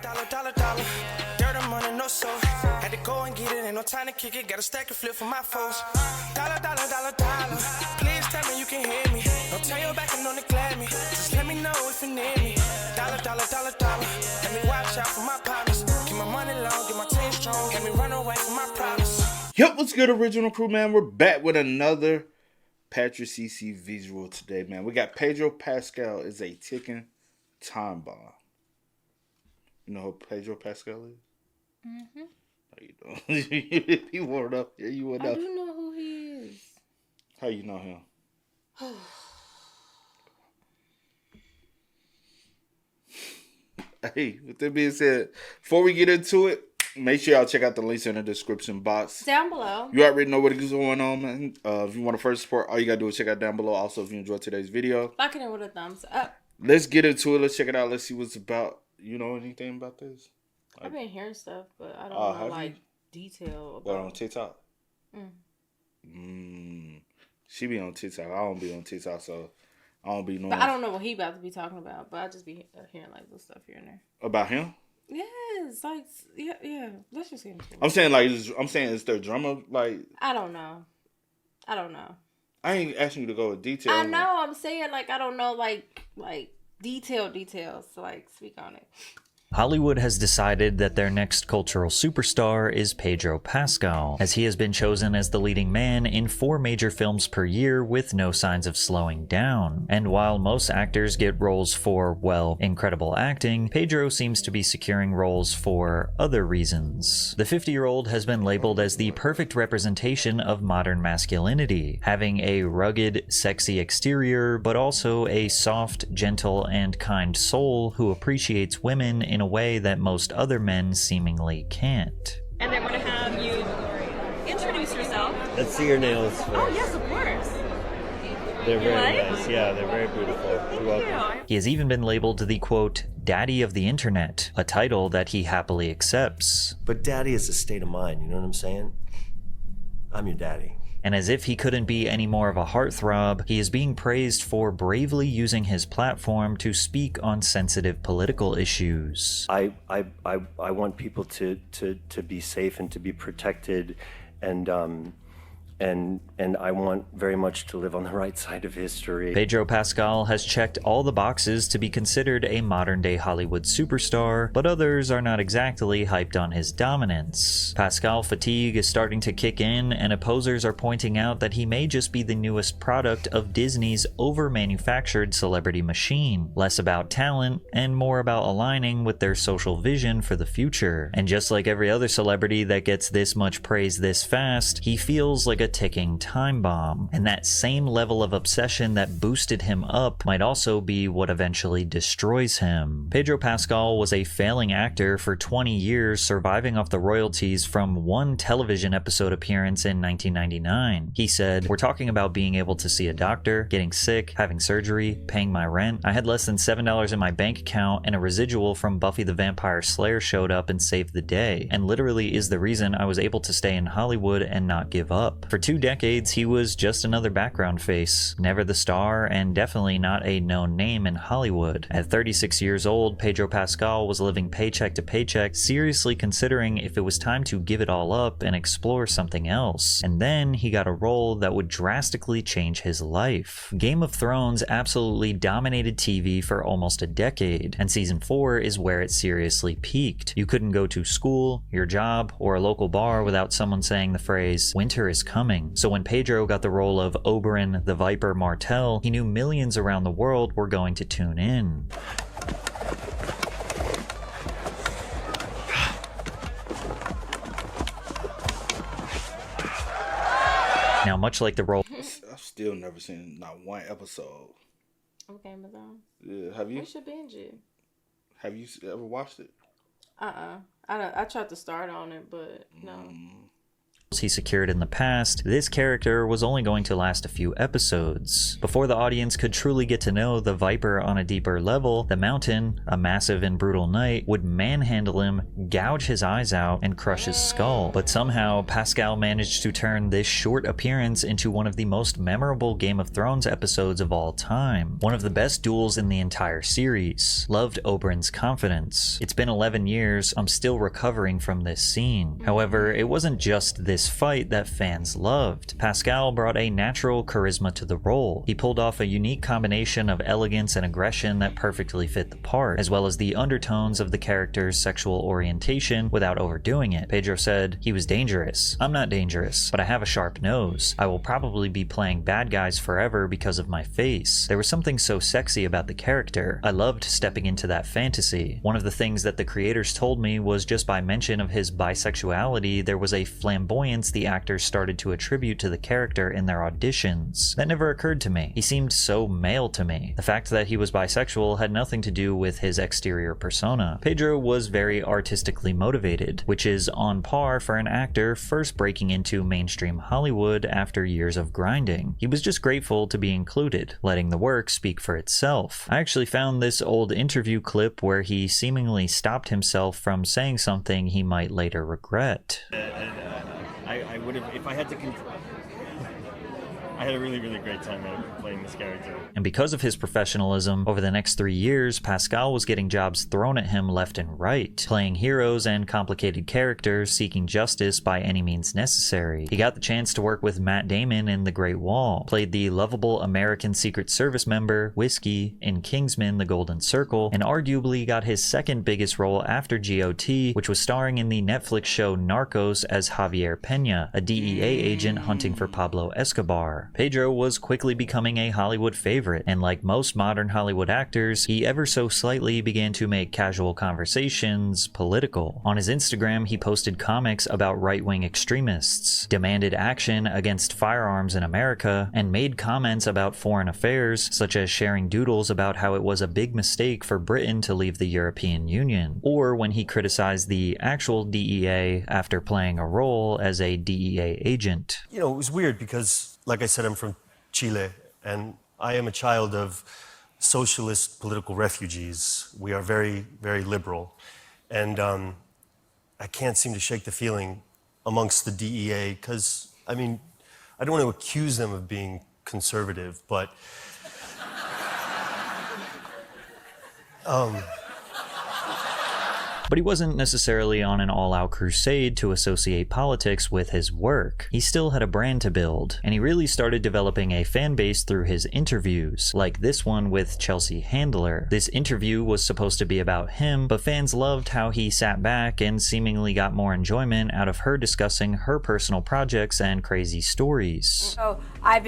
Dollar. Dirt and money, no soul. Had to go and get it, ain't no time to kick it. Got a stack and flip for my foes. Dollar. Please tell me you can hear me. Don't turn your back and don't neglect me. Just let me know if you need me. Dollar. Let me watch out for my partners. Keep my money long, get my team strong. Let me run away from my problems. Yep, what's good, original crew, man? We're back with another Patrick CC visual today, man. We got Pedro Pascal is a ticking time bomb. You know who Pedro Pascal is? Mm-hmm. How you doing? He warmed up. Yeah, you went I up. do know who he is. How you know him? Hey, with that being said, before we get into it, make sure y'all check out the links in the description box. Down below. You already know what is going on, man. If you want to first support, all you gotta do is check out down below. Also, if you enjoyed today's video, Like it with a thumbs up. let's get into it. Let's check it out. Let's see what's about. You know anything about this? I've been hearing stuff, but I don't know like detail about. What, on TikTok? She be on TikTok. I don't be on TikTok, so I don't be knowing. But I don't know what he about to be talking about. But I just be hearing like little stuff here and there. About him? Yes, like yeah. Let's just get into it. I'm saying, is there drama? Like, I don't know. I ain't asking you to go with detail. I know. I'm saying like I don't know like details to like speak on it. Hollywood has decided that their next cultural superstar is Pedro Pascal, as he has been chosen as the leading man in 4 major films per year with no signs of slowing down. And while most actors get roles for, well, incredible acting, Pedro seems to be securing roles for other reasons. The 50-year-old has been labeled as the perfect representation of modern masculinity, having a rugged, sexy exterior, but also a soft, gentle, and kind soul who appreciates women in a way that most other men seemingly can't. And they're going to have you introduce yourself. Let's see your nails first. Oh, yes, of course. They're very like? nice. Yeah, they're very beautiful. You're welcome. He has even been labeled the, quote, daddy of the internet, a title that he happily accepts. But daddy is a state of mind, you know what I'm saying? I'm your daddy. And as if he couldn't be any more of a heartthrob, he is being praised for bravely using his platform to speak on sensitive political issues. I want people to be safe and to be protected, and I want very much to live on the right side of history. Pedro Pascal has checked all the boxes to be considered a modern-day Hollywood superstar, but others are not exactly hyped on his dominance. Pascal fatigue is starting to kick in, and opposers are pointing out that he may just be the newest product of Disney's over-manufactured celebrity machine, less about talent and more about aligning with their social vision for the future. And just like every other celebrity that gets this much praise this fast, he feels like a ticking time bomb, and that same level of obsession that boosted him up might also be what eventually destroys him. Pedro Pascal was a failing actor for 20 years, surviving off the royalties from one television episode appearance in 1999. He said, "We're talking about being able to see a doctor, getting sick, having surgery, paying my rent. I had less than $7 in my bank account, and a residual from Buffy the Vampire Slayer showed up and saved the day, and literally is the reason I was able to stay in Hollywood and not give up." For 2 decades, he was just another background face, never the star, and definitely not a known name in Hollywood. At 36 years old, Pedro Pascal was living paycheck to paycheck, seriously considering if it was time to give it all up and explore something else. And then he got a role that would drastically change his life. Game of Thrones absolutely dominated TV for almost a decade, and season 4 is where it seriously peaked. You couldn't go to school, your job, or a local bar without someone saying the phrase, "Winter is coming." So when Pedro got the role of Oberyn the Viper Martell, he knew millions around the world were going to tune in. Now, much like the role... I've still never seen not one episode. Of Game of Thrones. Yeah, have you? We should binge it. Have you ever watched it? I tried to start on it, but no. roles he secured in the past, this character was only going to last a few episodes. Before the audience could truly get to know the Viper on a deeper level, the Mountain, a massive and brutal knight, would manhandle him, gouge his eyes out, and crush his skull. But somehow, Pascal managed to turn this short appearance into one of the most memorable Game of Thrones episodes of all time. One of the best duels in the entire series. Loved Oberyn's confidence. It's been 11 years, I'm still recovering from this scene. However, it wasn't just this fight that fans loved. Pascal brought a natural charisma to the role. He pulled off a unique combination of elegance and aggression that perfectly fit the part, as well as the undertones of the character's sexual orientation without overdoing it. Pedro said, "He was dangerous. I'm not dangerous, but I have a sharp nose. I will probably be playing bad guys forever because of my face." There was something so sexy about the character. I loved stepping into that fantasy. One of the things that the creators told me was just by mention of his bisexuality, there was a flamboyance the actors started to attribute to the character in their auditions. That never occurred to me. He seemed so male to me. The fact that he was bisexual had nothing to do with his exterior persona. Pedro was very artistically motivated, which is on par for an actor first breaking into mainstream Hollywood after years of grinding. He was just grateful to be included, letting the work speak for itself. I actually found this old interview clip where he seemingly stopped himself from saying something he might later regret. I would have, if I had to I had a really, really great time playing this character. And because of his professionalism, over the next 3 years, Pascal was getting jobs thrown at him left and right, playing heroes and complicated characters seeking justice by any means necessary. He got the chance to work with Matt Damon in The Great Wall, played the lovable American Secret Service member, Whiskey, in Kingsman: The Golden Circle, and arguably got his second biggest role after GOT, which was starring in the Netflix show Narcos as Javier Peña, a DEA agent hunting for Pablo Escobar. Pedro was quickly becoming a Hollywood favorite, and like most modern Hollywood actors, he ever so slightly began to make casual conversations political. On his Instagram, he posted comics about right-wing extremists, demanded action against firearms in America, and made comments about foreign affairs, such as sharing doodles about how it was a big mistake for Britain to leave the European Union, or when he criticized the actual DEA after playing a role as a DEA agent. You know, it was weird because, like I said, I'm from Chile, and I am a child of socialist political refugees. We are very, very liberal. And I can't seem to shake the feeling amongst the DEA, because, I mean, I don't want to accuse them of being conservative, but But he wasn't necessarily on an all-out crusade to associate politics with his work. He still had a brand to build, and he really started developing a fan base through his interviews, like this one with Chelsea Handler. This interview was supposed to be about him, but fans loved how he sat back and seemingly got more enjoyment out of her discussing her personal projects and crazy stories. So I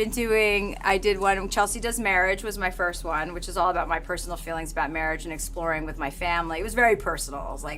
did one, Chelsea Does Marriage was my first one, which is all about my personal feelings about marriage and exploring with my family. It was very personal. It was like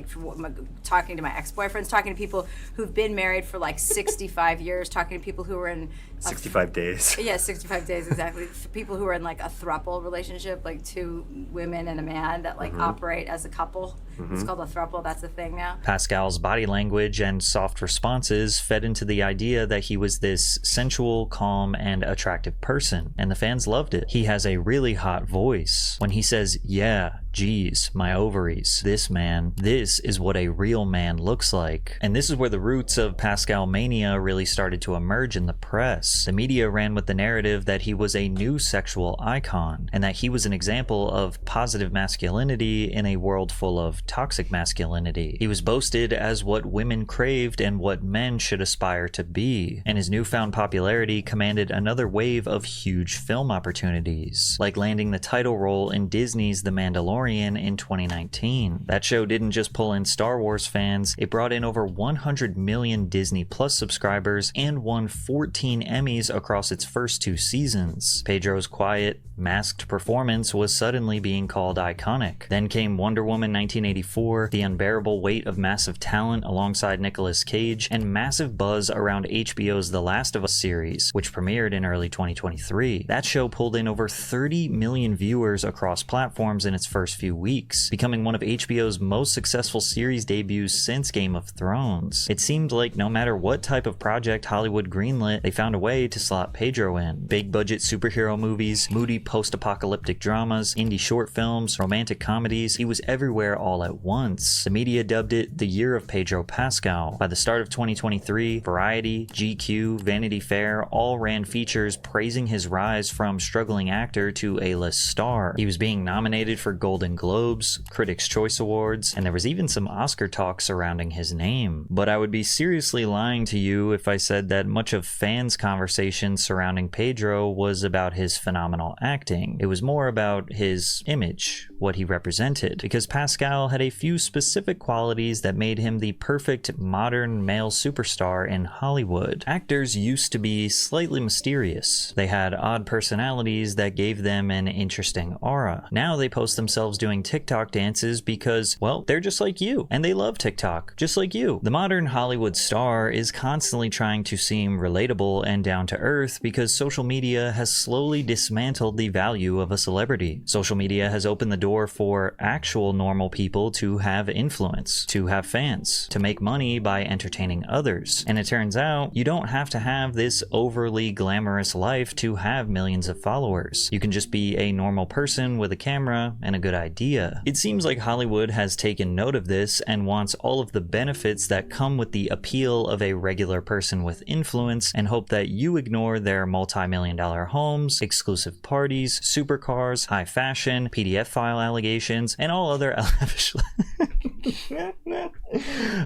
talking to my ex-boyfriends, talking to people who've been married for like 65 years, talking to people who were in 65 days. Yeah, 65 days, exactly. People who are in like a throuple relationship, like two women and a man that like operate as a couple. It's called a throuple, that's a thing now. Pascal's body language and soft responses fed into the idea that he was this sensual, calm, and attractive person, and the fans loved it. He has a really hot voice. When he says, "Yeah, geez, my ovaries, this is what a real man looks like." And this is where the roots of Pascal mania really started to emerge in the press. The media ran with the narrative that he was a new sexual icon, and that he was an example of positive masculinity in a world full of toxic masculinity. He was boasted as what women craved and what men should aspire to be, and his newfound popularity commanded another wave of huge film opportunities, like landing the title role in Disney's The Mandalorian in 2019. That show didn't just pull in Star Wars fans, it brought in over 100 million Disney Plus subscribers and won 14 Emmys across its first 2 seasons. Pedro's quiet, masked performance was suddenly being called iconic. Then came Wonder Woman 1984, the unbearable weight of massive talent alongside Nicolas Cage, and massive buzz around HBO's The Last of Us series, which premiered in early 2023. That show pulled in over 30 million viewers across platforms in its first first few weeks, becoming one of HBO's most successful series debuts since Game of Thrones. It seemed like no matter what type of project Hollywood greenlit, they found a way to slot Pedro in. Big budget superhero movies, moody post-apocalyptic dramas, indie short films, romantic comedies, he was everywhere all at once. The media dubbed it the year of Pedro Pascal. By the start of 2023, Variety, GQ, Vanity Fair all ran features praising his rise from struggling actor to A-list star. He was being nominated for Golden Globes, Critics' Choice Awards, and there was even some Oscar talk surrounding his name. But I would be seriously lying to you if I said that much of fans' conversation surrounding Pedro was about his phenomenal acting. It was more about his image, what he represented, because Pascal had a few specific qualities that made him the perfect modern male superstar in Hollywood. Actors used to be slightly mysterious. They had odd personalities that gave them an interesting aura. Now they post themselves doing TikTok dances because, well, they're just like you, and they love TikTok, just like you. The modern Hollywood star is constantly trying to seem relatable and down to earth because social media has slowly dismantled the value of a celebrity. Social media has opened the door for actual normal people to have influence, to have fans, to make money by entertaining others. And it turns out you don't have to have this overly glamorous life to have millions of followers. You can just be a normal person with a camera and a good idea. It seems like Hollywood has taken note of this and wants all of the benefits that come with the appeal of a regular person with influence and hope that you ignore their multi-million-dollar homes, exclusive parties, supercars, high fashion, PDF file allegations, and all other lavish...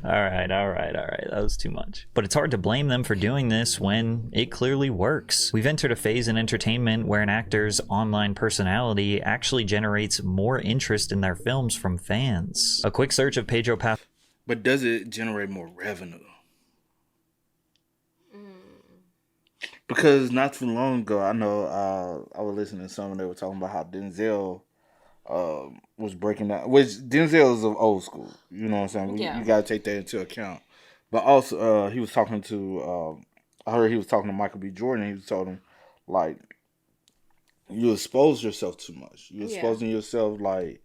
Alright, that was too much. But it's hard to blame them for doing this when it clearly works. We've entered a phase in entertainment where an actor's online personality actually generates more interest in their films from fans. A quick search of Pedro Pascal. But does it generate more revenue? Because not too long ago, I know I was listening to someone, they were talking about how Denzel was breaking down, which Denzel is of old school. You know what I'm saying? Yeah. You got to take that into account. But also, he was talking to, I heard he was talking to Michael B. Jordan. And he was telling him, like, you expose yourself too much. You're exposing yourself, like,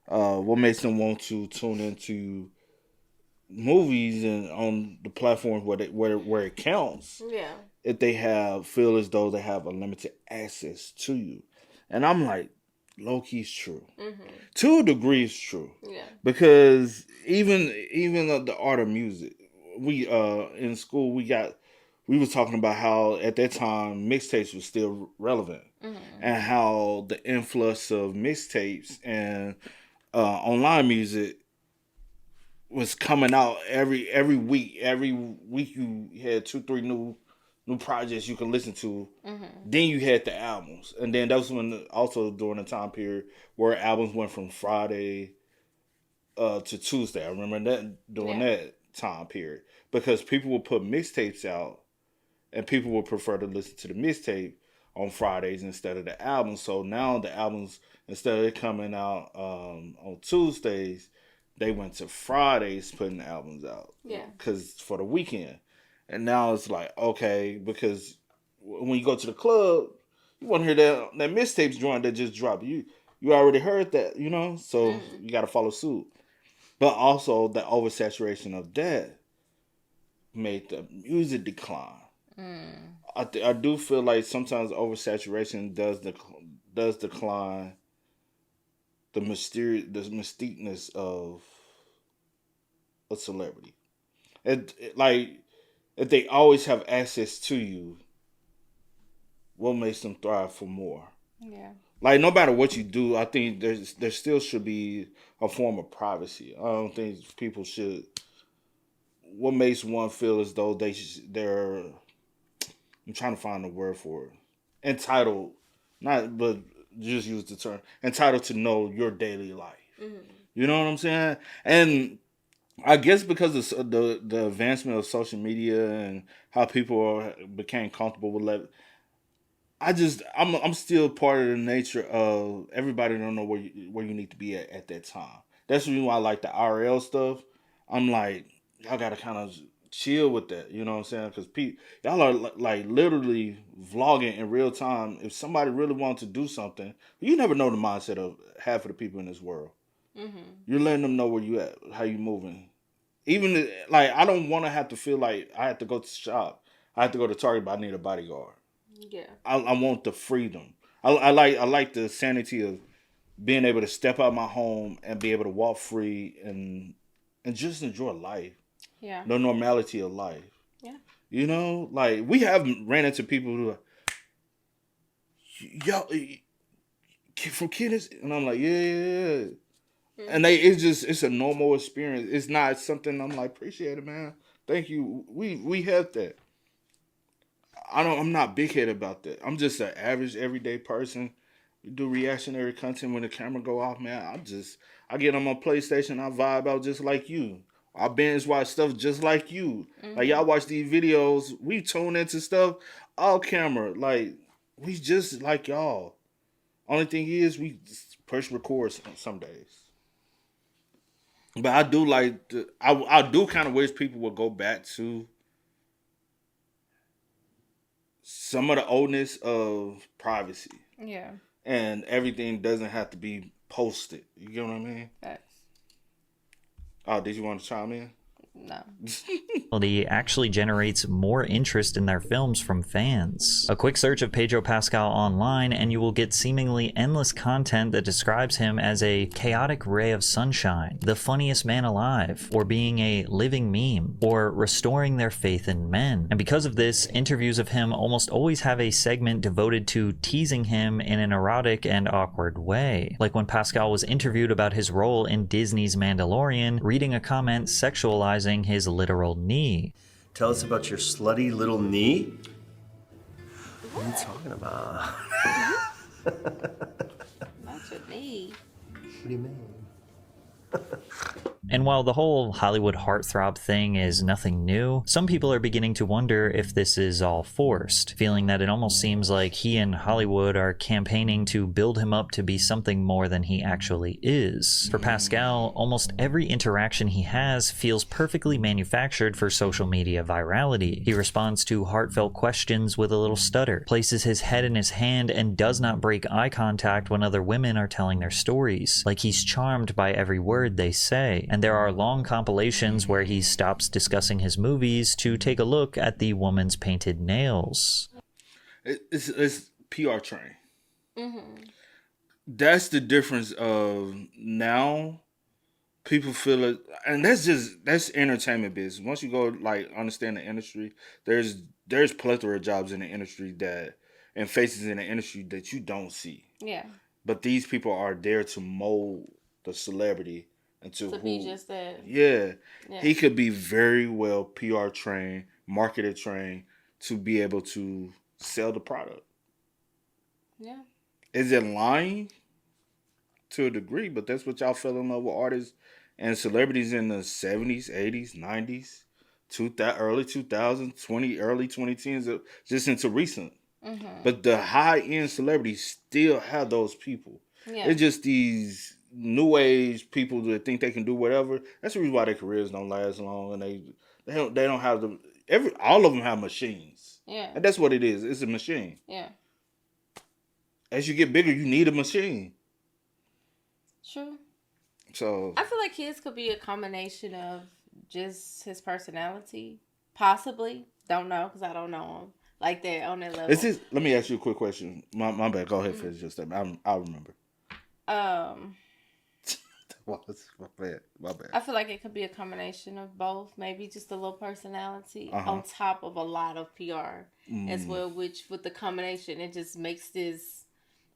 what makes them want to tune into movies and on the platforms where it counts. Yeah. If they feel as though they have unlimited access to you. And I'm like, low key is true. Mm-hmm. To a degree it's true. Yeah. Because even the art of music, we in school we was talking about how at that time mixtapes was still relevant. Mm-hmm. And how the influx of mixtapes and online music was coming out every week. Every week you had 2-3 new projects you can listen to. Mm-hmm. Then you had the albums, and then that was when also during the time period where albums went from Friday to Tuesday. I remember that during that time period because people would put mixtapes out, and people would prefer to listen to the mixtape on Fridays instead of the album. So now the albums, instead of it coming out on Tuesdays, they went to Fridays putting the albums out. Yeah, because for the weekend. And now it's like, okay, because when you go to the club, you want to hear that mixtapes joint that just dropped. You already heard that, you know? So you got to follow suit. But also the oversaturation of that made the music decline. I do feel like sometimes oversaturation does decline the mystiqueness of a celebrity. Like, if they always have access to you, what makes them thrive for more? Yeah. Like, no matter what you do, I think there still should be a form of privacy. I don't think people should. What makes one feel as though they're I'm trying to find the word for it. Entitled, but just use the term entitled to know your daily life. Mm-hmm. You know what I'm saying? And I guess because of the advancement of social media and how people became comfortable with it, I'm still part of the nature of everybody don't know where you need to be at that time. That's the reason why I like the IRL stuff. I'm like, y'all gotta kind of chill with that. You know what I'm saying? Because y'all are like literally vlogging in real time. If somebody really wants to do something, you never know the mindset of half of the people in this world. Mm-hmm. You're letting them know where you at, how you moving. Even like, I don't want to have to feel like I have to go to the shop. I have to go to Target, but I need a bodyguard. Yeah. I want the freedom. I like the sanity of being able to step out of my home and be able to walk free and just enjoy life. Yeah. The normality of life. Yeah. You know, like we have ran into people who are, y'all from kids, and I'm like, yeah. And it's a normal experience. It's not something I'm like, appreciate it, man. Thank you. We have that. I'm not big headed about that. I'm just an average everyday person. We do reactionary content when the camera go off, man. I get on my PlayStation, I vibe out just like you. I binge watch stuff just like you. Mm-hmm. Like y'all watch these videos, we tune into stuff off camera. Like we just like y'all. Only thing is we just push record some days. But I do like I do kind of wish people would go back to some of the oldness of privacy. Yeah. And everything doesn't have to be posted. You get what I mean? Facts. Oh, did you want to chime in? No. He actually generates more interest in their films from fans. A quick search of Pedro Pascal online and you will get seemingly endless content that describes him as a chaotic ray of sunshine, the funniest man alive, or being a living meme, or restoring their faith in men. And because of this, interviews of him almost always have a segment devoted to teasing him in an erotic and awkward way. Like when Pascal was interviewed about his role in Disney's Mandalorian, reading a comment sexualizing his literal knee. Tell us about your slutty little knee. What are you talking about? Not your knee. What do you mean? And while the whole Hollywood heartthrob thing is nothing new, some people are beginning to wonder if this is all forced, feeling that it almost seems like he and Hollywood are campaigning to build him up to be something more than he actually is. For Pascal, almost every interaction he has feels perfectly manufactured for social media virality. He responds to heartfelt questions with a little stutter, places his head in his hand, and does not break eye contact when other women are telling their stories, like he's charmed by every word they say. And there are long compilations where he stops discussing his movies to take a look at the woman's painted nails. It's PR train. Mm-hmm. That's the difference of now people feel it, and that's entertainment business. Once you go like understand the industry, there's plethora of jobs in the industry and faces in the industry that you don't see. Yeah. But these people are there to mold the celebrity into to be just that. Yeah. He could be very well PR trained, marketed trained to be able to sell the product. Yeah. Is it lying? To a degree, but that's what y'all fell in love with artists and celebrities in the 70s, 80s, 90s, early 2000s, early 2010s, just into recent. Mm-hmm. But the high-end celebrities still have those people. Yeah. It's just these new age people that think they can do whatever. That's the reason why their careers don't last long, and they don't have all of them have machines. Yeah. And that's what it is. It's a machine. Yeah. As you get bigger, you need a machine. True. So I feel like his could be a combination of just his personality, possibly. Don't know because I don't know him like that on that level. Let me ask you a quick question. My bad. Go ahead, finish your statement. I'll remember. My bad. I feel like it could be a combination of both. Maybe just a little personality on top of a lot of PR as well. Which with the combination, it just makes this,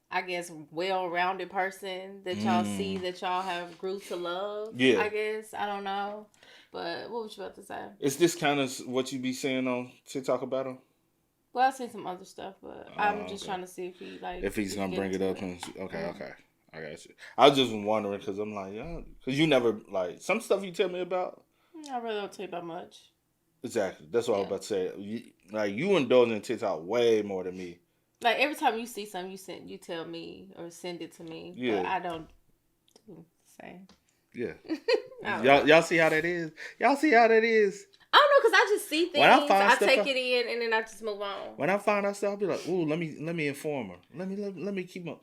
I guess, well-rounded person that y'all see, that y'all have grew to love. Yeah. I guess. I don't know. But what was you about to say? Is this kind of what you be saying on TikTok about him? Well, I've seen some other stuff, but I'm just trying to see if he's going to bring it up. Okay. I got you. I was just wondering because I'm like, yeah. Because you never, like, some stuff you tell me about. I really don't tell you about much. Exactly. That's what I was about to say. You indulge in TikTok way more than me. Like, every time you see something, you tell me or send it to me. Yeah. But I don't do the same. Yeah. Y'all see how that is? Y'all see how that is? I don't know, because I just see things. When I find I stuff take out- it in and then I just move on. When I find out stuff, I'll be like, ooh, let me inform her. Let me keep up.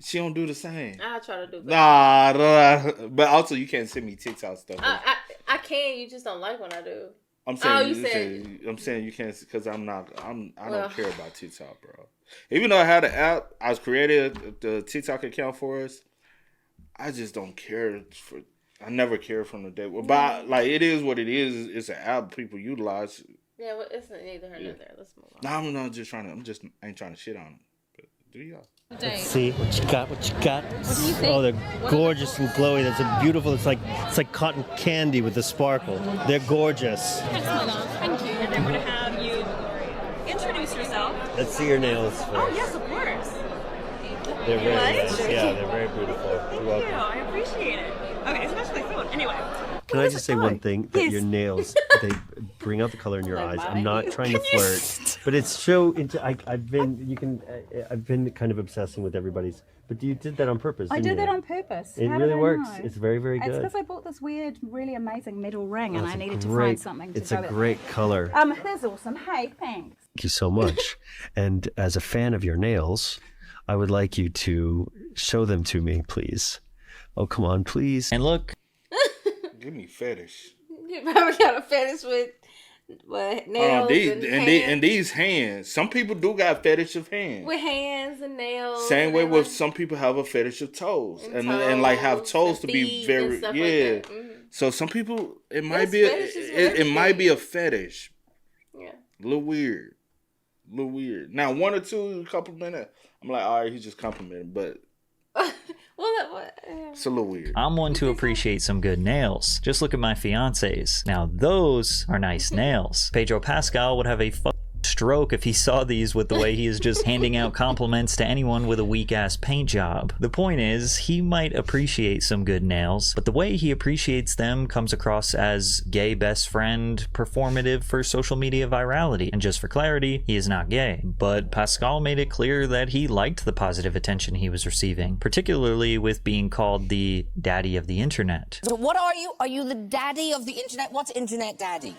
She don't do the same. I try to do better. Nah. But also, you can't send me TikTok stuff. I can. You just don't like when I do. I'm saying, Oh, you said. I'm saying you can't because I don't care about TikTok, bro. Even though I had an app, I was created the TikTok account for us. I just don't care for. I never cared from the day. But like, it is what it is. It's an app people utilize. Yeah, well, it's neither here nor there. Let's move on. No, I'm not just trying to. Ain't trying to shit on it. But do y'all? See what you got? What you got? Oh, they're gorgeous and glowy. That's a beautiful. It's like cotton candy with the sparkle. They're gorgeous. Thank you. And I'm going to have you introduce yourself. Let's see your nails first. Oh, yes, of course. They're very What? nice. Yeah, they're very beautiful. Thank You're you. welcome. I appreciate it. Okay, especially food. Anyway. Can I just say one thing? That your nails, they bring out the color in your eyes. I'm not trying to flirt, but it's so into. I've been kind of obsessing with everybody's. But you did that on purpose. I didn't did you? that on purpose. It How really did I works. know? It's very, very It's good. because I bought this weird, really amazing metal ring, and It's I a needed to great- find something to It's go a with it. great color. That's awesome. Hey, thanks. Thank you so much. And as a fan of your nails, I would like you to show them to me, please. Oh, come on, please. And look, Give me fetish. You probably got a fetish with nails And these hands. Some people do got fetish of hands. with hands and nails. Same and way with like- some people have a fetish of toes, And and like have toes and to be feet very and stuff like yeah. that. Mhm. So some people it might There's fetishes for it might be a everything. fetish. Yeah. A little weird. Now one or two compliment, I'm like, all right, he's just complimenting, but it's a little weird. I'm one to appreciate some good nails. Just look at my fiance's. Now those are nice nails. Pedro Pascal would have a stroke if he saw these with the way he is just handing out compliments to anyone with a weak-ass paint job. The point is, he might appreciate some good nails, but the way he appreciates them comes across as gay best friend, performative for social media virality. And just for clarity, he is not gay. But Pascal made it clear that he liked the positive attention he was receiving, particularly with being called the daddy of the internet. So what are you? Are you the daddy of the internet? What's internet daddy?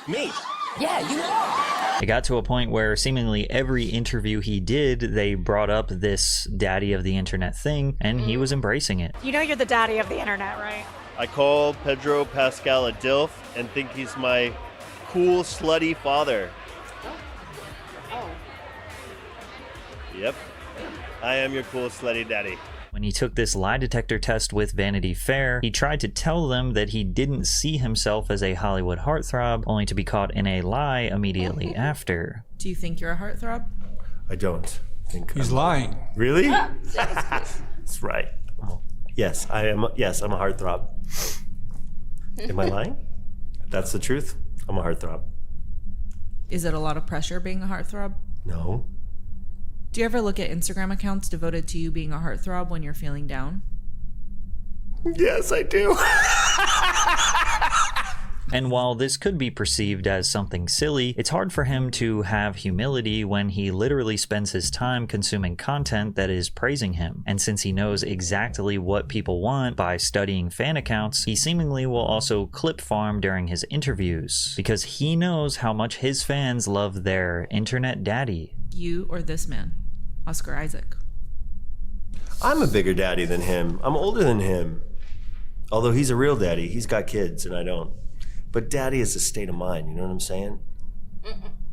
Me. Yeah, you are. It got to a point where seemingly every interview he did, they brought up this daddy of the internet thing, and he was embracing it. You know you're the daddy of the internet, right? I call Pedro Pascal a DILF and think he's my cool, slutty father. Oh. Yep. I am your cool, slutty daddy. When he took this lie detector test with Vanity Fair, he tried to tell them that he didn't see himself as a Hollywood heartthrob, only to be caught in a lie immediately after. Do you think you're a heartthrob? I don't think He's lying. Really? That's right. Yes, I am. Yes, I'm a heartthrob. Am I lying? That's the truth. I'm a heartthrob. Is it a lot of pressure being a heartthrob? No. Do you ever look at Instagram accounts devoted to you being a heartthrob when you're feeling down? Yes, I do. And while this could be perceived as something silly, it's hard for him to have humility when he literally spends his time consuming content that is praising him. And since he knows exactly what people want by studying fan accounts, he seemingly will also clip farm during his interviews, because he knows how much his fans love their internet daddy. You or this man, Oscar Isaac? I'm a bigger daddy than him. I'm older than him. Although he's a real daddy. He's got kids and I don't. But daddy is a state of mind, you know what I'm saying?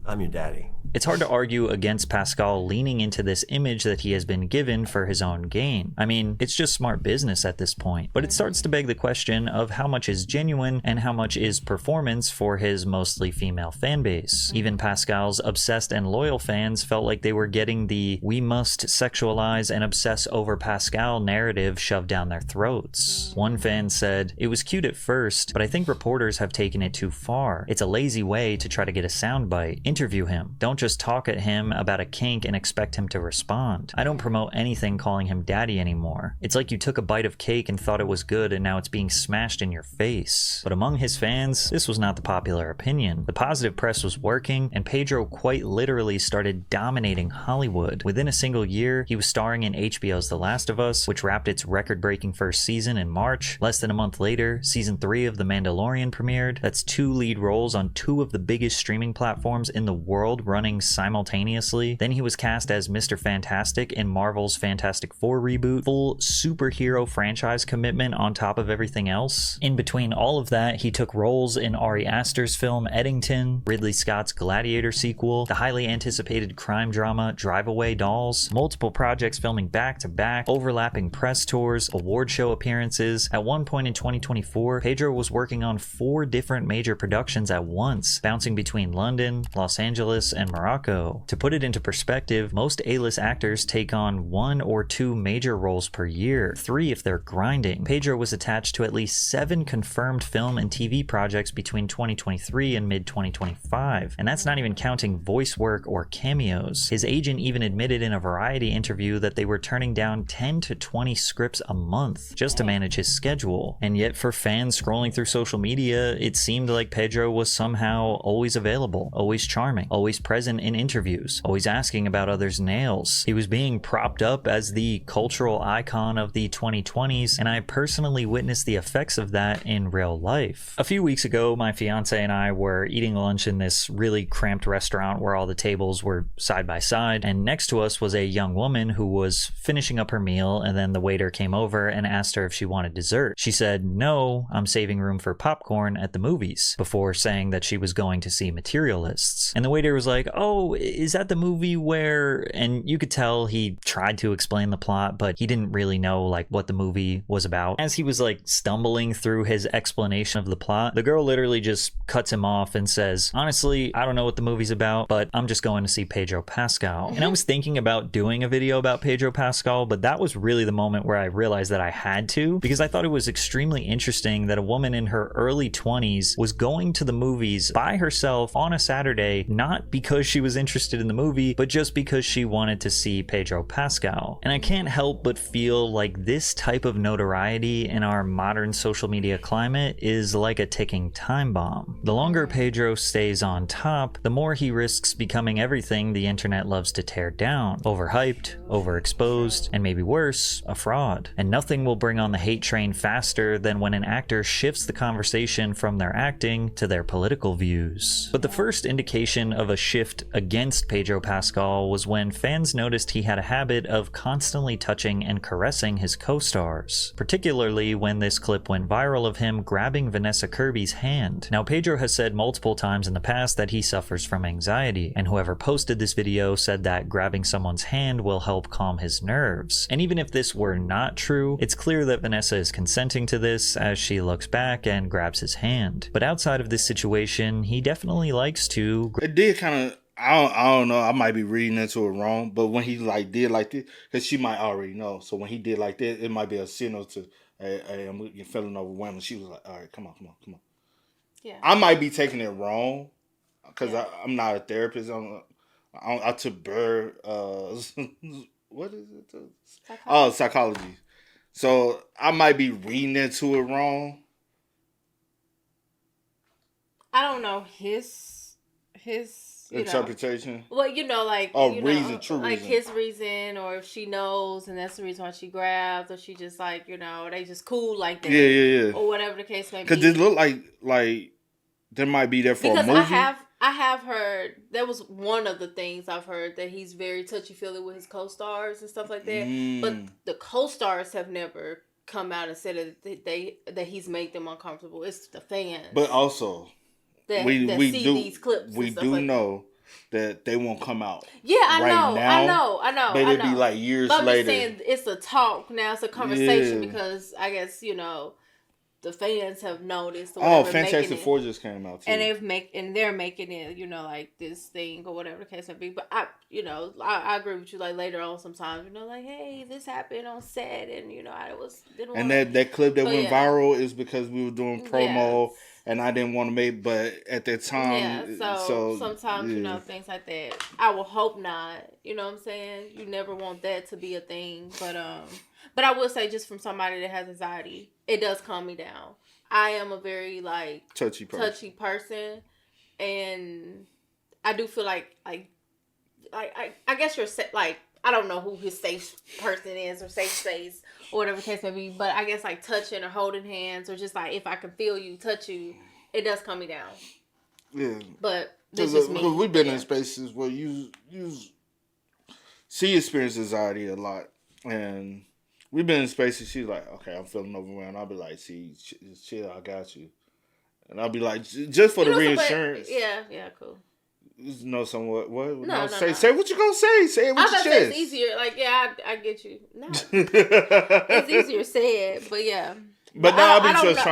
I'm your daddy. It's hard to argue against Pascal leaning into this image that he has been given for his own gain. I mean, it's just smart business at this point. But it starts to beg the question of how much is genuine and how much is performance for his mostly female fan base. Even Pascal's obsessed and loyal fans felt like they were getting the "we must sexualize and obsess over Pascal" narrative shoved down their throats. One fan said, "It was cute at first, but I think reporters have taken it too far. It's a lazy way to try to get a soundbite. Interview him. Don't just talk at him about a kink and expect him to respond. I don't promote anything calling him daddy anymore. It's like you took a bite of cake and thought it was good and now it's being smashed in your face. But among his fans, this was not the popular opinion. The positive press was working, and Pedro quite literally started dominating Hollywood. Within a single year, he was starring in HBO's The Last of Us, which wrapped its record-breaking first season in March. Less than a month later, season 3 of The Mandalorian premiered. That's 2 lead roles on 2 of the biggest streaming platforms in the world running simultaneously. Then he was cast as Mr. Fantastic in Marvel's Fantastic Four reboot. Full superhero franchise commitment on top of everything else. In between all of that, he took roles in Ari Aster's film Eddington, Ridley Scott's Gladiator sequel, the highly anticipated crime drama Drive Away Dolls, multiple projects filming back to back, overlapping press tours, award show appearances. At one point in 2024, Pedro was working on 4 different major productions at once, bouncing between London, Los Angeles, and Morocco. To put it into perspective, most A-list actors take on 1 or 2 major roles per year, 3 if they're grinding. Pedro was attached to at least 7 confirmed film and TV projects between 2023 and mid-2025, and that's not even counting voice work or cameos. His agent even admitted in a Variety interview that they were turning down 10 to 20 scripts a month just to manage his schedule. And yet for fans scrolling through social media, it seemed like Pedro was somehow always available, always charming, always present in interviews, always asking about others' nails. He was being propped up as the cultural icon of the 2020s, and I personally witnessed the effects of that in real life. A few weeks ago, my fiance and I were eating lunch in this really cramped restaurant where all the tables were side by side, and next to us was a young woman who was finishing up her meal, and then the waiter came over and asked her if she wanted dessert. She said, "No, I'm saving room for popcorn at the movies," before saying that she was going to see Materialists. And the waiter was like, "Oh, is that the movie where..." And you could tell he tried to explain the plot, but he didn't really know like what the movie was about. As he was like stumbling through his explanation of the plot, the girl literally just cuts him off and says, "Honestly, I don't know what the movie's about, but I'm just going to see Pedro Pascal." And I was thinking about doing a video about Pedro Pascal, but that was really the moment where I realized that I had to, because I thought it was extremely interesting that a woman in her early 20s was going to the movies by herself on a Saturday, not because she was interested in the movie, but just because she wanted to see Pedro Pascal. And I can't help but feel like this type of notoriety in our modern social media climate is like a ticking time bomb. The longer Pedro stays on top, the more he risks becoming everything the internet loves to tear down: overhyped, overexposed, and maybe worse, a fraud. And nothing will bring on the hate train faster than when an actor shifts the conversation from their acting to their political views. But the first indication of a shift against Pedro Pascal was when fans noticed he had a habit of constantly touching and caressing his co-stars, particularly when this clip went viral of him grabbing Vanessa Kirby's hand. Now, Pedro has said multiple times in the past that he suffers from anxiety, and whoever posted this video said that grabbing someone's hand will help calm his nerves. And even if this were not true, it's clear that Vanessa is consenting to this as she looks back and grabs his hand. But outside of this situation, he definitely likes to... It did kind of... I don't know. I might be reading into it wrong, but when he like did like this, because she might already know. So when he did like that, it might be a signal to, hey, I'm feeling overwhelmed. She was like, all right, come on. Yeah. I might be taking it wrong because I'm not a therapist. I took what is it? Psychology. Oh, psychology. So I might be reading into it wrong. I don't know his interpretation. Well, reason, true like reason. his reason, or if she knows and that's the reason why she grabbed, or she just like they just cool like that. Yeah. Or whatever the case may be. Because it looked like there might be there for a movie. Because I have heard, that was one of the things I've heard, that he's very touchy-feely with his co-stars and stuff like that. But the co-stars have never come out and said that he's made them uncomfortable. It's the fans. But also, we see these clips. We do know that they won't come out. Yeah, I know. But it'd be like years later. I'm just saying, it's a talk now. It's a conversation because I guess the fans have noticed. Oh, Fantastic Four just came out too, and they're making it, like this thing or whatever the case may be. But I agree with you. Like later on, sometimes like, hey, this happened on set, and I didn't. And that clip that went viral is because we were doing promo. and I didn't want to make, but at that time, so sometimes, you know, things like that. I will hope not. You know what I'm saying? You never want that to be a thing. But I will say, just from somebody that has anxiety, it does calm me down. I am a very, like, touchy person. And I do feel like I guess you're, like, I don't know who his safe person is or safe space or whatever the case may be, but I guess, like, touching or holding hands or just, like, if I can feel you, touch you, it does calm me down. Yeah. But that's just me. Because we've been in spaces where you experience anxiety a lot. And we've been in spaces, she's like, okay, I'm feeling overwhelmed. I'll be like, see, chill, I got you. And I'll be like, just for the reassurance. Yeah, cool. You know, somewhat. What? No. Say what you gonna say. Say it with your chest. It's easier. Like, yeah, I get you. No, it's easier said, but yeah. But now I'll be just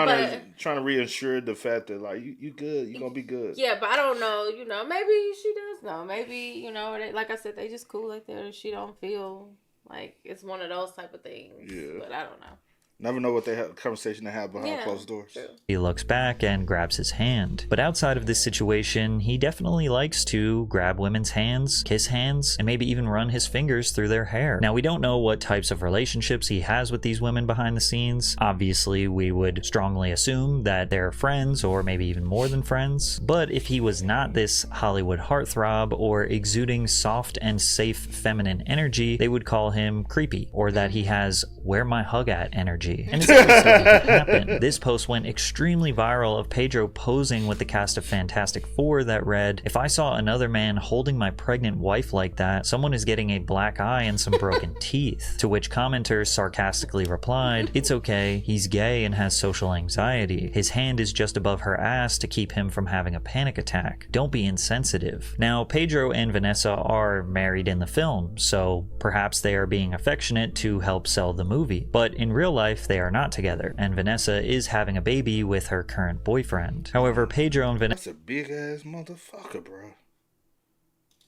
trying to reassure the fact that, like, you good. You gonna be good. Yeah, but I don't know. You know, maybe she does know. Maybe, you know, like I said, they just cool like that. She don't feel like it's one of those type of things. Yeah. But I don't know. Never know what conversation they have behind closed doors. True. He looks back and grabs his hand. But outside of this situation, he definitely likes to grab women's hands, kiss hands, and maybe even run his fingers through their hair. Now, we don't know what types of relationships he has with these women behind the scenes. Obviously, we would strongly assume that they're friends or maybe even more than friends. But if he was not this Hollywood heartthrob or exuding soft and safe feminine energy, they would call him creepy, or that he has where my hug at energy. And it's always starting to happen. This post went extremely viral of Pedro posing with the cast of Fantastic Four that read, "If I saw another man holding my pregnant wife like that, someone is getting a black eye and some broken teeth." To which commenters sarcastically replied, "It's okay, he's gay and has social anxiety. His hand is just above her ass to keep him from having a panic attack. Don't be insensitive." Now, Pedro and Vanessa are married in the film, so perhaps they are being affectionate to help sell the movie. But in real life, they are not together, and Vanessa is having a baby with her current boyfriend. However, Pedro and Vanessa... That's a big ass motherfucker, bro.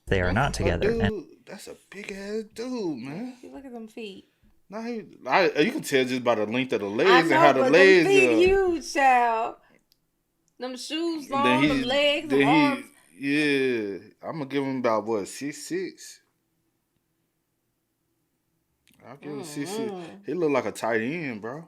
They are not together. And that's a big ass dude, man. Look at them feet. Nah, you can tell just by the length of the legs and how the legs them feet huge, child. Them shoes long, them legs, them arms. Yeah, I'm gonna give him about, what, 6'6". I'll give him 6'6". He look like a tight end, bro.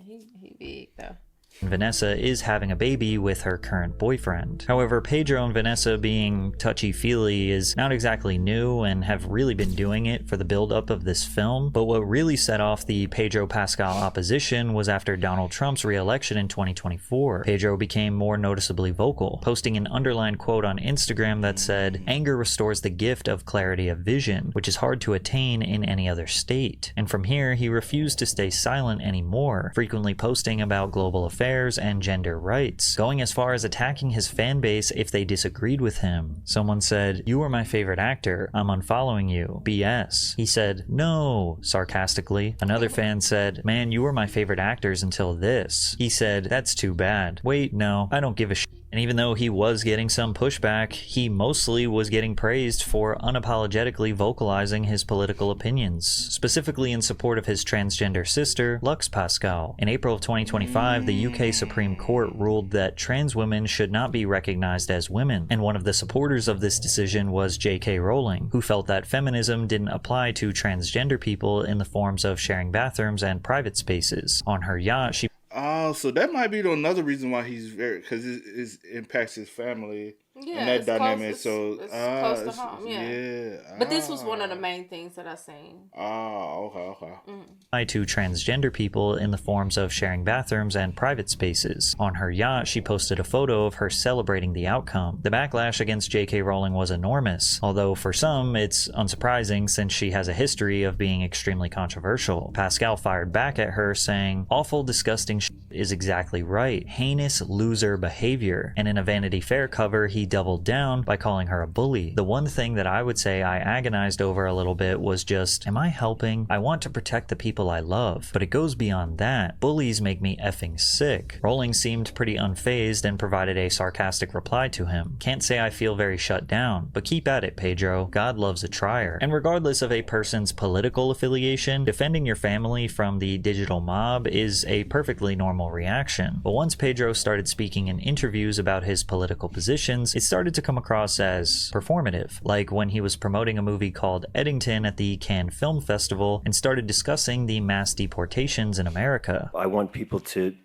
Yeah, he big though. Vanessa is having a baby with her current boyfriend. However, Pedro and Vanessa being touchy-feely is not exactly new and have really been doing it for the build-up of this film, but what really set off the Pedro-Pascal opposition was after Donald Trump's re-election in 2024. Pedro became more noticeably vocal, posting an underlined quote on Instagram that said, "Anger restores the gift of clarity of vision, which is hard to attain in any other state." And from here, he refused to stay silent anymore, frequently posting about global affairs and gender rights, going as far as attacking his fan base if they disagreed with him. Someone said, "You are my favorite actor, I'm unfollowing you, BS." He said, "No," sarcastically. Another fan said, "Man, you were my favorite actors until this." He said, "That's too bad. Wait, no, I don't give a shit." And even though he was getting some pushback, he mostly was getting praised for unapologetically vocalizing his political opinions, specifically in support of his transgender sister, Lux Pascal. In April of 2025, the UK Supreme Court ruled that trans women should not be recognized as women, and one of the supporters of this decision was J.K. Rowling, who felt that feminism didn't apply to transgender people in the forms of sharing bathrooms and private spaces. On her yacht, she... Oh, so that might be another reason why he's very, because it impacts his family and that dynamic. It's close to home, yeah. But this was one of the main things that I seen. Oh, okay. To transgender people in the forms of sharing bathrooms and private spaces. On her yacht, she posted a photo of her celebrating the outcome. The backlash against J.K. Rowling was enormous, although for some, it's unsurprising since she has a history of being extremely controversial. Pascal fired back at her saying, "Awful, disgusting shit is exactly right. Heinous loser behavior." And in a Vanity Fair cover, he doubled down by calling her a bully. The one thing that I would say I agonized over a little bit was just, am I helping? I want to protect the people I love, but it goes beyond that. Bullies make me effing sick. Rowling seemed pretty unfazed and provided a sarcastic reply to him. Can't say I feel very shut down, but keep at it, Pedro. God loves a trier. And regardless of a person's political affiliation, defending your family from the digital mob is a perfectly normal reaction. But once Pedro started speaking in interviews about his political positions, it started to come across as performative, like when he was promoting a movie called Eddington at the Cannes Film Festival and started discussing the mass deportations in America. I want people to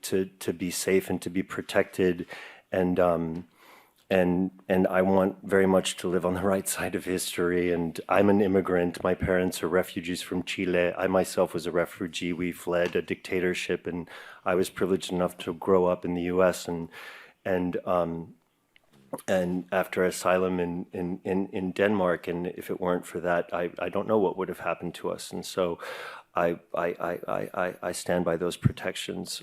be safe and to be protected, and I want very much to live on the right side of history. And I'm an immigrant. My parents are refugees from Chile. I myself was a refugee. We fled a dictatorship, and I was privileged enough to grow up in the U.S. and after asylum in Denmark. And if it weren't for that, I don't know what would have happened to us. And so I stand by those protections.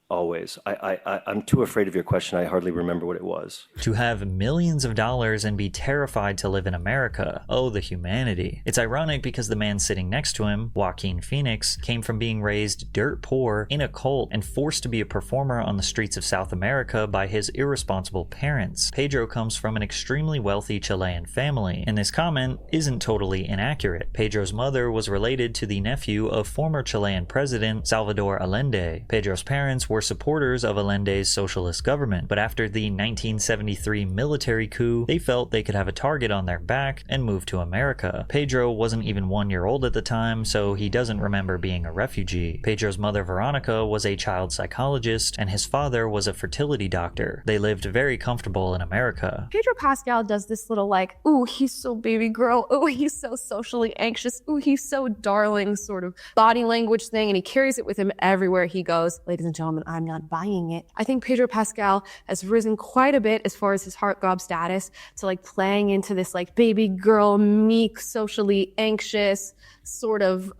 Always. I'm too afraid of your question. I hardly remember what it was. To have millions of dollars and be terrified to live in America. Oh, the humanity. It's ironic because the man sitting next to him, Joaquin Phoenix, came from being raised dirt poor in a cult and forced to be a performer on the streets of South America by his irresponsible parents. Pedro comes from an extremely wealthy Chilean family, and this comment isn't totally inaccurate. Pedro's mother was related to the nephew of former Chilean president Salvador Allende. Pedro's parents were supporters of Allende's socialist government, but after the 1973 military coup, they felt they could have a target on their back and moved to America. Pedro wasn't even 1 year old at the time, so he doesn't remember being a refugee. Pedro's mother, Veronica, was a child psychologist, and his father was a fertility doctor. They lived very comfortable in America. Pedro Pascal does this little like, ooh, he's so baby girl, ooh, he's so socially anxious, ooh, he's so darling sort of body language thing, and he carries it with him everywhere he goes. Ladies and gentlemen, I'm not buying it. I think Pedro Pascal has risen quite a bit as far as his heartthrob status to like playing into this like baby girl, meek, socially anxious sort of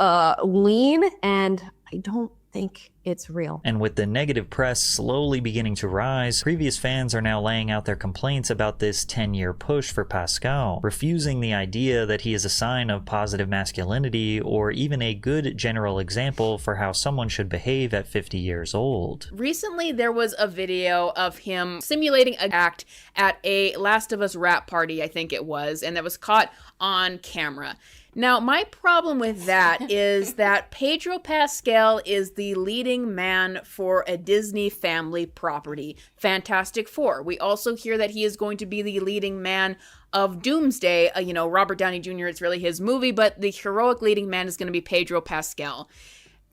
lean, and I don't think it's real. And with the negative press slowly beginning to rise, previous fans are now laying out their complaints about this 10-year push for Pascal, refusing the idea that he is a sign of positive masculinity or even a good general example for how someone should behave at 50 years old. Recently, there was a video of him simulating an act at a Last of Us rap party, I think it was, and that was caught on camera. Now, my problem with that is that Pedro Pascal is the leading man for a Disney family property, Fantastic Four. We also hear that he is going to be the leading man of Doomsday. Robert Downey Jr., it's really his movie, but the heroic leading man is going to be Pedro Pascal.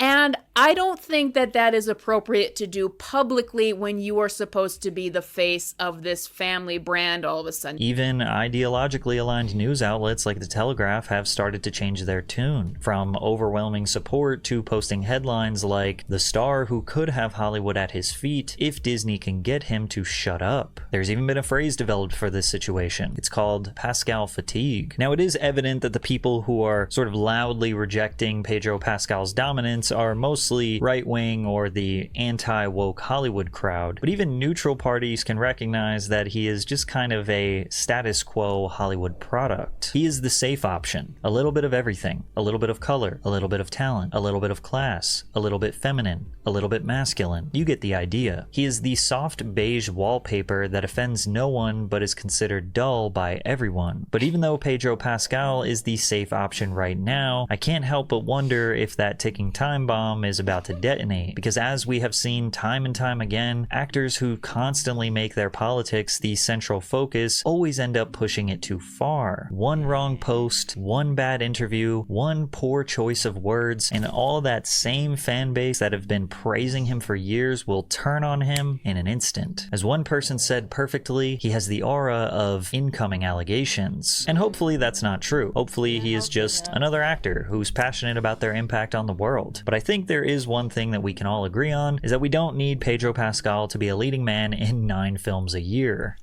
And I don't think that that is appropriate to do publicly when you are supposed to be the face of this family brand all of a sudden. Even ideologically aligned news outlets like The Telegraph have started to change their tune, from overwhelming support to posting headlines like, "The star who could have Hollywood at his feet if Disney can get him to shut up." There's even been a phrase developed for this situation. It's called Pascal fatigue. Now, it is evident that the people who are sort of loudly rejecting Pedro Pascal's dominance are mostly right-wing or the anti-woke Hollywood crowd, but even neutral parties can recognize that he is just kind of a status quo Hollywood product. He is the safe option. A little bit of everything. A little bit of color, a little bit of talent, a little bit of class, a little bit feminine, a little bit masculine. You get the idea. He is the soft beige wallpaper that offends no one but is considered dull by everyone. But even though Pedro Pascal is the safe option right now, I can't help but wonder if that ticking time bomb is about to detonate, because as we have seen time and time again, actors who constantly make their politics the central focus always end up pushing it too far. One wrong post, one bad interview, one poor choice of words, and all that same fan base that have been praising him for years will turn on him in an instant. As one person said perfectly, he has the aura of incoming allegations. And hopefully that's not true. Hopefully he is just another actor who's passionate about their impact on the world. But I think there is one thing that we can all agree on, is that we don't need Pedro Pascal to be a leading man in 9 films a year.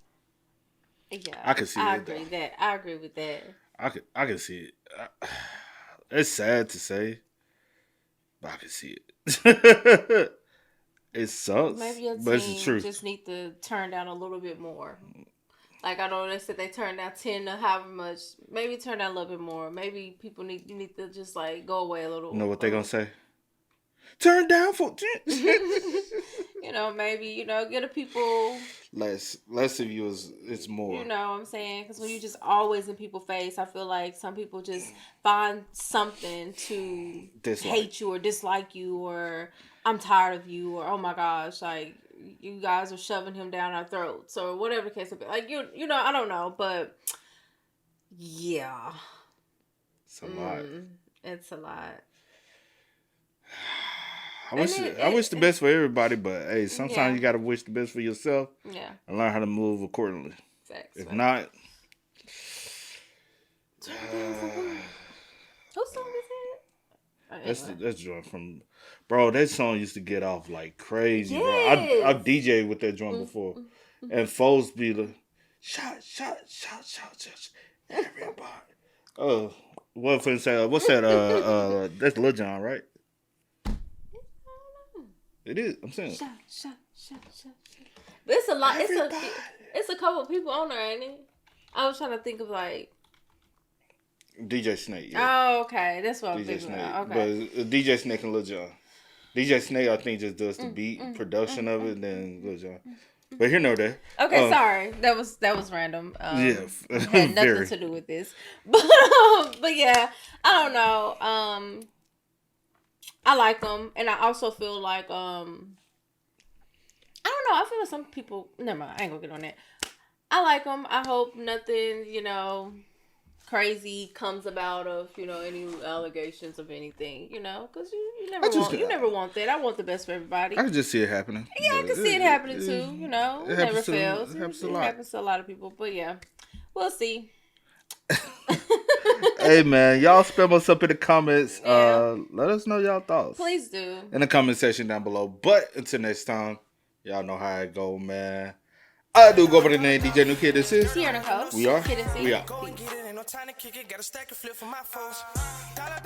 Yeah, I can see I it. agree that. I agree with that. I can see it. It's sad to say, but I can see it. It sucks, Maybe your but it's the team truth. just need to turn down a little bit more. Like, I know they said they turned down 10 to however much. Maybe turn down a little bit more. Maybe people you need to just, like, go away a little. You know what they gonna say? Turn down for... You know, maybe, you know, get the people... Less of you is more. You know what I'm saying? Because when you just always in people's face, I feel like some people just find something to hate you or dislike you or I'm tired of you or oh my gosh, like you guys are shoving him down our throats or whatever the case may be. Like you know, I don't know, but yeah, it's a lot. It's a lot. I wish the best for everybody, but hey, sometimes you gotta wish the best for yourself. Yeah. And learn how to move accordingly. Facts. If not, whose song is it? That's joint from, bro. That song used to get off like crazy, yes. bro. I've DJed with that joint before, and foes be the shot, everybody. Oh, what's that? That's Lil Jon, right? It is. I'm saying. Shot. But it's a lot. It's a couple of people on there, ain't it? I was trying to think of like DJ Snake. Yeah. Oh, okay. That's what I'm DJ thinking Snake. about. Okay. But DJ Snake and Lil Jon. DJ Snake, I think, just does the beat production of it, and then Lil Jon. But here, no there. Okay, sorry. That was random. Yeah, had nothing to do with this. But yeah, I don't know. I like them, and I also feel like I don't know. I feel like some people. Never mind. I ain't gonna get on that. I like them. I hope nothing, crazy comes about of any allegations of anything. Because you never want that. I want the best for everybody. I can just see it happening. Yeah, I can see it happening too. It never fails. It happens a lot. It happens to a lot of people. But yeah, we'll see. Hey man, y'all spam us up in the comments. Let us know y'all thoughts. Please do. In the comment section down below. But until next time, y'all know how it go, man. I do go by the name DJ New Kid. This is we are. We are. Go and get it, ain't no time to kick it. Got a stack of flip for my folks. Dollar.